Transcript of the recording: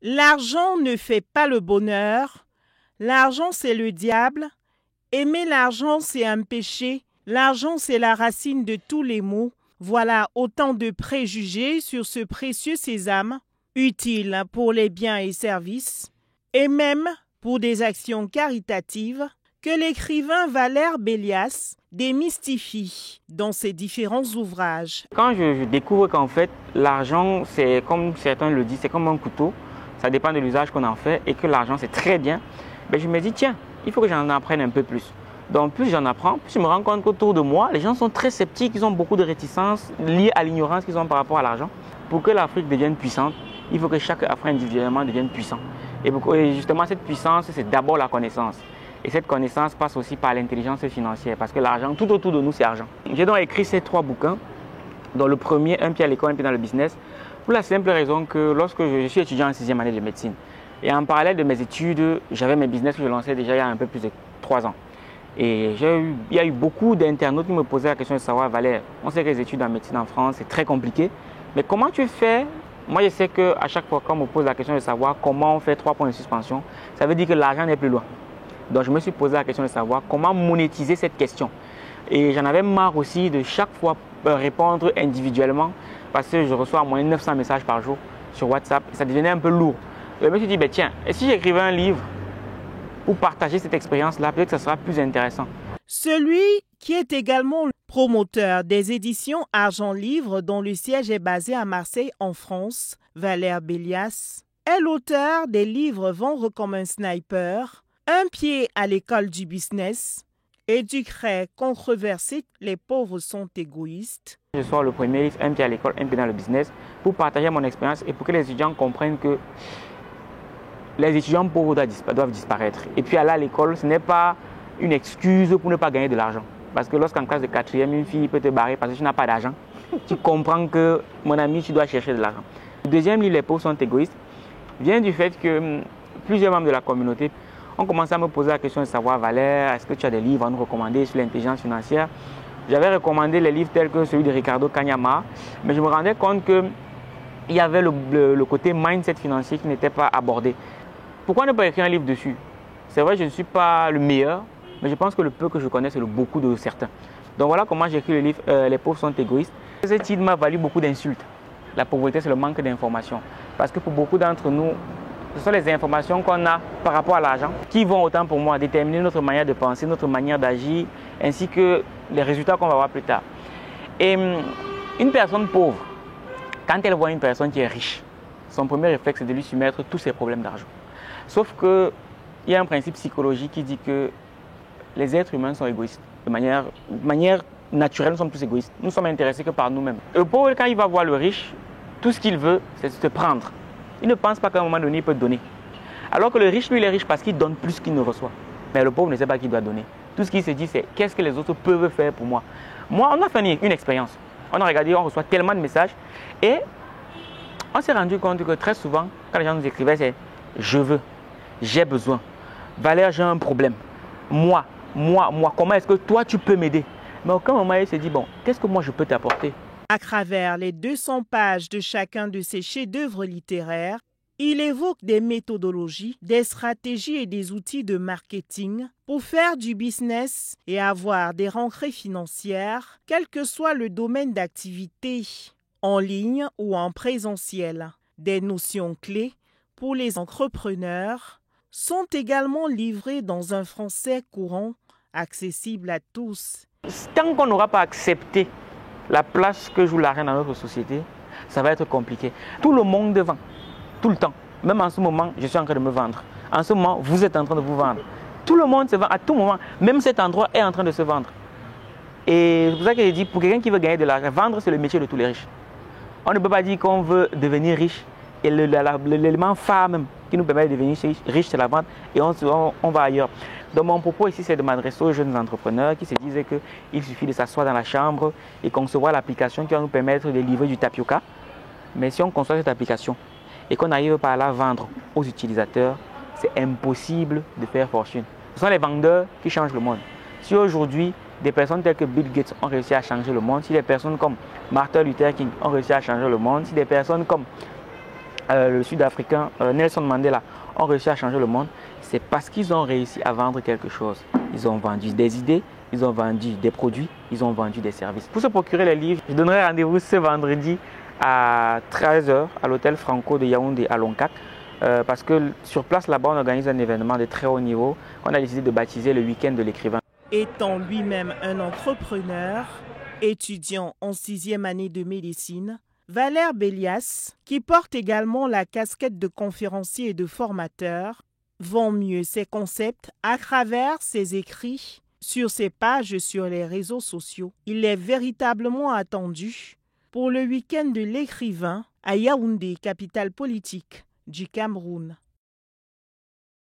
L'argent ne fait pas le bonheur. L'argent, c'est le diable. Aimer l'argent, c'est un péché. L'argent, c'est la racine de tous les maux. Voilà autant de préjugés sur ce précieux sésame, utile pour les biens et services, et même pour des actions caritatives, que l'écrivain Valère Bélias démystifie dans ses différents ouvrages. Quand je découvre qu'en fait, l'argent, c'est comme certains le disent, c'est comme un couteau, ça dépend de l'usage qu'on en fait, et que l'argent, c'est très bien, ben je me dis, tiens, il faut que j'en apprenne un peu plus. Donc plus j'en apprends, plus je me rends compte qu'autour de moi, les gens sont très sceptiques, ils ont beaucoup de réticences liées à l'ignorance qu'ils ont par rapport à l'argent. Pour que l'Afrique devienne puissante, il faut que chaque Africain individuellement devienne puissant. Et justement, cette puissance, c'est d'abord la connaissance. Et cette connaissance passe aussi par l'intelligence financière, parce que l'argent, tout autour de nous, c'est argent. J'ai donc écrit ces 3 bouquins, dont le premier, Un pied à l'école, un pied dans le business, pour la simple raison que lorsque je suis étudiant en 6e année de médecine, et en parallèle de mes études, j'avais mes business que je lançais déjà il y a un peu plus de 3 ans. Et il y a eu beaucoup d'internautes qui me posaient la question de savoir, Valère, on sait que les études en médecine en France, c'est très compliqué, mais comment tu fais? Moi, je sais qu'à chaque fois qu'on me pose la question de savoir comment on fait 3 points de suspension, ça veut dire que l'argent n'est plus loin. Donc, je me suis posé la question de savoir comment monétiser cette question. Et j'en avais marre aussi de chaque fois répondre individuellement, parce que je reçois en moyenne 900 messages par jour sur WhatsApp, et ça devenait un peu lourd. Et je me suis dit, tiens, et si j'écrivais un livre pour partager cette expérience-là, peut-être que ça sera plus intéressant. Celui qui est également le promoteur des éditions Argent Livre, dont le siège est basé à Marseille, en France, Valère Bélias, est l'auteur des livres Vendre comme un sniper, Un pied à l'école du business, Éduquerait controversé, les pauvres sont égoïstes. Je sors le premier livre, Un pied à l'école, un pied dans le business, pour partager mon expérience et pour que les étudiants comprennent que les étudiants pauvres doivent disparaître. Et puis aller à l'école, ce n'est pas une excuse pour ne pas gagner de l'argent. Parce que lorsqu'en classe de 4e, une fille peut te barrer parce que tu n'as pas d'argent, tu comprends que, mon ami, tu dois chercher de l'argent. Le deuxième livre, Les pauvres sont égoïstes, vient du fait que plusieurs membres de la communauté ont commencé à me poser la question de savoir, Valère, est-ce que tu as des livres à nous recommander sur l'intelligence financière? J'avais recommandé les livres tels que celui de Ricardo Kanyama, mais je me rendais compte qu'il y avait le côté mindset financier qui n'était pas abordé. Pourquoi ne pas écrire un livre dessus? C'est vrai, je ne suis pas le meilleur, mais je pense que le peu que je connais, c'est le beaucoup de certains. Donc voilà comment j'ai écrit le livre Les pauvres sont égoïstes. Ce titre m'a valu beaucoup d'insultes. La pauvreté, c'est le manque d'informations. Parce que pour beaucoup d'entre nous, ce sont les informations qu'on a par rapport à l'argent qui vont autant pour moi déterminer notre manière de penser, notre manière d'agir, ainsi que les résultats qu'on va avoir plus tard. Et une personne pauvre, quand elle voit une personne qui est riche, son premier réflexe, c'est de lui soumettre tous ses problèmes d'argent. Sauf qu'il y a un principe psychologique qui dit que les êtres humains sont égoïstes. De manière naturelle, nous sommes tous égoïstes. Nous sommes intéressés que par nous-mêmes. Le pauvre, quand il va voir le riche, tout ce qu'il veut, c'est se prendre. Il ne pense pas qu'à un moment donné, il peut donner. Alors que le riche, lui, il est riche parce qu'il donne plus qu'il ne reçoit. Mais le pauvre ne sait pas qu'il doit donner. Tout ce qu'il se dit, c'est qu'est-ce que les autres peuvent faire pour moi. Moi, on a fait une expérience. On a regardé, on reçoit tellement de messages. Et on s'est rendu compte que très souvent, quand les gens nous écrivaient, c'est « je veux ». J'ai besoin. Valère, j'ai un problème. Moi, comment est-ce que toi, tu peux m'aider? Mais à aucun moment, il s'est dit, bon, qu'est-ce que moi, je peux t'apporter? À travers les 200 pages de chacun de ses chefs-d'œuvre littéraires, il évoque des méthodologies, des stratégies et des outils de marketing pour faire du business et avoir des rentrées financières, quel que soit le domaine d'activité, en ligne ou en présentiel. Des notions clés pour les entrepreneurs sont également livrées dans un français courant, accessible à tous. Tant qu'on n'aura pas accepté la place que joue l'argent dans notre société, ça va être compliqué. Tout le monde vend, tout le temps. Même en ce moment, je suis en train de me vendre. En ce moment, vous êtes en train de vous vendre. Tout le monde se vend à tout moment. Même cet endroit est en train de se vendre. Et c'est pour ça que je dis, pour quelqu'un qui veut gagner de l'argent, vendre, c'est le métier de tous les riches. On ne peut pas dire qu'on veut devenir riche. Et l'élément phare même qui nous permet de devenir riche, c'est la vente. Et on va ailleurs. Donc mon propos ici, c'est de m'adresser aux jeunes entrepreneurs qui se disent qu'il suffit de s'asseoir dans la chambre et concevoir l'application qui va nous permettre de livrer du tapioca. Mais si on conçoit cette application et qu'on arrive par là à vendre aux utilisateurs, c'est impossible de faire fortune. Ce sont les vendeurs qui changent le monde. Si aujourd'hui, des personnes telles que Bill Gates ont réussi à changer le monde, si des personnes comme Martin Luther King ont réussi à changer le monde, si des personnes comme le Sud-Africain Nelson Mandela ont réussi à changer le monde, c'est parce qu'ils ont réussi à vendre quelque chose. Ils ont vendu des idées, ils ont vendu des produits, ils ont vendu des services. Pour se procurer les livres, je donnerai rendez-vous ce vendredi à 13 h à l'hôtel Franco de Yaoundé à Longkak. Parce que sur place, là-bas, on organise un événement de très haut niveau qu'on a décidé de baptiser le week-end de l'écrivain. Étant lui-même un entrepreneur, étudiant en 6e année de médecine, Valère Bélias, qui porte également la casquette de conférencier et de formateur, vend mieux ses concepts à travers ses écrits sur ses pages sur les réseaux sociaux. Il est véritablement attendu pour le week-end de l'écrivain à Yaoundé, capitale politique du Cameroun.